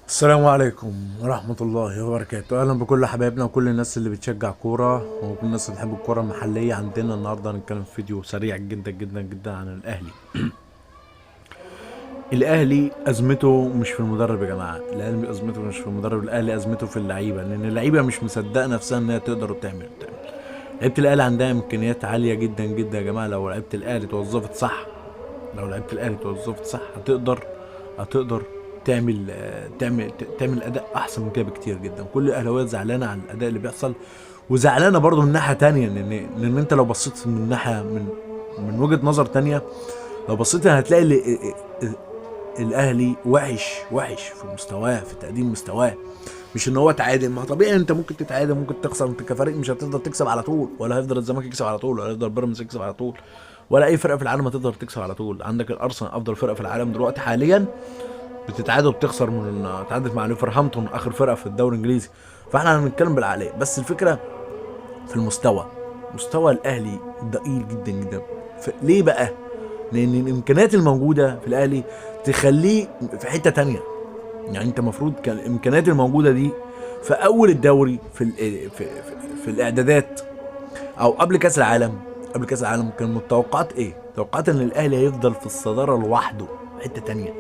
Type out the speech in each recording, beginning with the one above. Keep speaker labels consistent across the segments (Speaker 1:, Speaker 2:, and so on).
Speaker 1: السلام عليكم ورحمة الله وبركاته. أهلا بكل حبايبنا وكل الناس اللي بتشجع كورة وكل الناس اللي بتحب الكورة المحلية عندنا. النهاردة هنتكلم في فيديو سريع جدا جدا جدا عن الأهلي. الأهلي أزمته مش في المدرب يا جماعة، الأهلي أزمته مش في المدرب، الأهلي أزمته في اللعيبة، لأن اللعيبة مش مصدقة نفسها إنها تقدر تعمل. لعيبة الأهلي عندها إمكانيات عالية جدا جدا يا جماعة. لو لعيبة الأهلي توظفت صح، لو لعيبه الاهلي توظفت صح هتقدر تعمل اداء احسن من كده بكتير جدا. كل الاهلاويه زعلانه على الاداء اللي بيحصل، وزعلانه برضه من ناحيه تانية، لان انت لو بصيت من ناحيه من وجهه نظر تانية، لو بصيت هتلاقي الاهلي وحش في مستواه، في تقديم مستواه. مش ان هو تعادل، ما طبيعي انت ممكن تتعادل ممكن تخسر، انت كفريق مش هتفضل تكسب على طول، ولا هيفضل الزمالك يكسب على طول، ولا هيفضل بيراميدز يكسب على طول، ولا اي فرقه في العالم هتقدر تكسب على طول. عندك الارسنال افضل فرقه في العالم دلوقتي حاليا، بتتعادل وبتخسر من تعادلت مع ليفرهامبتون اخر فرقه في الدوري الانجليزي. فاحنا هنتكلم بالعقليه، بس الفكره في المستوى. مستوى الاهلي ضئيل جدا جدا. ليه بقى؟ لان الامكانيات الموجوده في الاهلي تخليه في حته تانية. يعني انت المفروض كان الامكانيات الموجوده دي في اول الدوري في الاعدادات او قبل كاس العالم. قبل كاس العالم كان متوقعات ايه؟ توقعات ان الاهلي هيفضل في الصداره لوحده في حته تانية.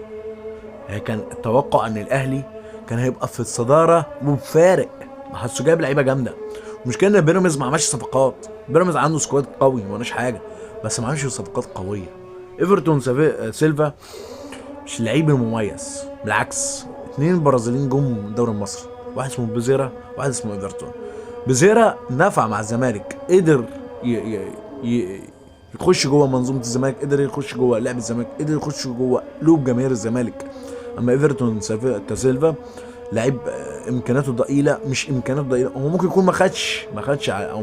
Speaker 1: يعني كان التوقع ان الاهلي كان هيبقى في الصداره وبفارق، ما حدش جايب لعيبه جامده. المشكله ان بيراميدز ما عملش صفقات. بيراميدز عنده سكواد قوي ما حاجه، بس ما عملش صفقات قويه. ايفرتون سيلفا مش لعيب مميز، بالعكس. اتنين برازيليين جم من الدوري المصري، واحد اسمه بيزيرا واحد اسمه ايفرتون. بيزيرا نفع مع الزمالك، قدر ي... يخش جوه منظومه الزمالك، قدر يخش جوه لعب الزمالك، قدر يخش جوه قلوب جماهير الزمالك. اما ايفرتون سيلفا لعيب امكانياته ضئيله، مش امكانياته ضئيله، هو ممكن يكون ما خدش او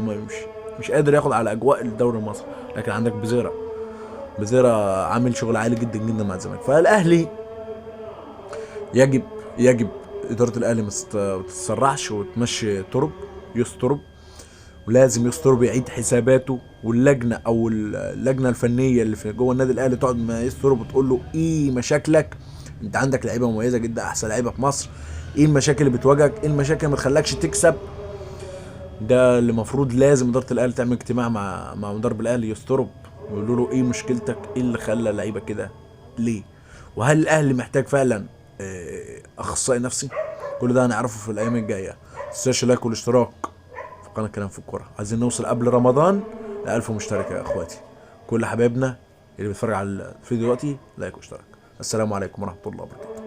Speaker 1: مش قادر ياخد على اجواء الدوري المصري. لكن عندك بيزيرا عامل شغل عالي جدا جدا مع الزمالك. فالاهلي يجب يجب اداره الاهلي ما تتسرعش وتمشي يسترب، ولازم يسترب يعيد حساباته، واللجنه او اللجنه الفنيه اللي في جوه النادي الاهلي تقعد مع يسترب وتقول له ايه مشاكلك. انت عندك لعيبه مميزه جدا، احسن لعيبه في مصر. ايه المشاكل اللي بتواجهك؟ ايه المشاكل اللي ما تخلكش تكسب؟ ده اللي المفروض لازم اداره الاهلي تعمل اجتماع مع مدرب الاهلي يسترب، ويقولوا له ايه مشكلتك، ايه اللي خلى اللعيبه كده ليه، وهل الاهلي محتاج فعلا اخصائي نفسي؟ كل ده هنعرفه في الايام الجايه. متنساش اللايك والاشتراك في قناه كلام في الكوره. عايزين نوصل قبل رمضان ل 1000 مشترك يا اخواتي. كل حبايبنا اللي بيتفرج على الفيديو دلوقتي لايك واشتراك. السلام عليكم ورحمه الله وبركاته.